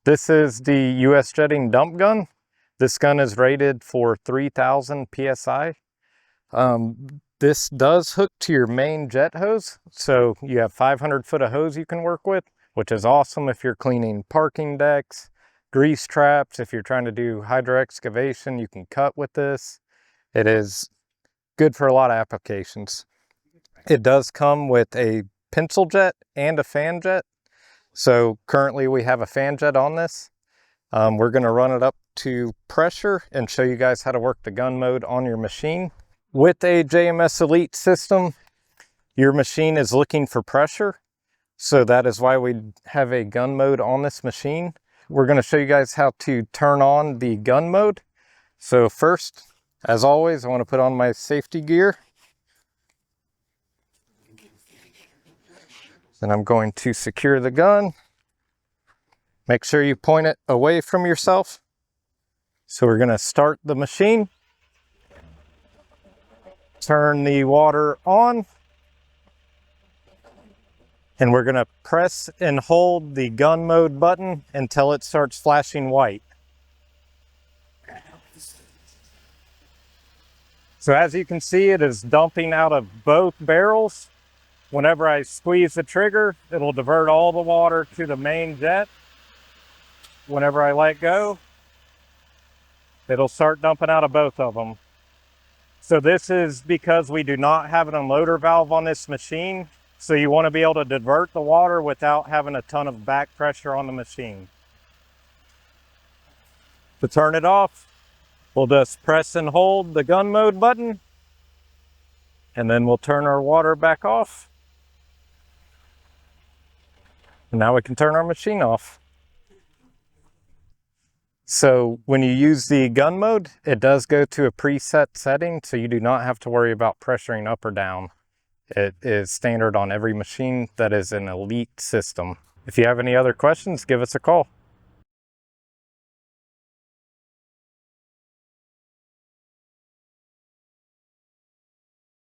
This is the US jetting dump gun. This gun is rated for 3000 PSI. This does hook to your main jet hose. So you have 500 foot of hose you can work with, which is awesome if you're cleaning parking decks, grease traps. If you're trying to do hydro excavation, you can cut with this. It is good for a lot of applications. It does come with a pencil jet and a fan jet. So currently we have a fan jet on this. We're going to run it up to pressure and show you guys how to work the gun mode on your machine. With a JMS Elite system, your machine is looking for pressure. So that is why we have a gun mode on this machine. We're going to show you guys how to turn on the gun mode. So first, as always, I want to put on my safety gear. Then I'm going to secure the gun. Make sure you point it away from yourself. So we're going to start the machine. Turn the water on. And we're going to press and hold the gun mode button until it starts flashing white. So as you can see, it is dumping out of both barrels. Whenever I squeeze the trigger, it'll divert all the water to the main jet. Whenever I let go, it'll start dumping out of both of them. So this is because we do not have an unloader valve on this machine. So you want to be able to divert the water without having a ton of back pressure on the machine. To turn it off, we'll just press and hold the gun mode button. And then we'll turn our water back off. And now we can turn our machine off. So when you use the gun mode, it does go to a preset setting, so you do not have to worry about pressuring up or down. It is standard on every machine that is an Elite system. If you have any other questions, give us a call.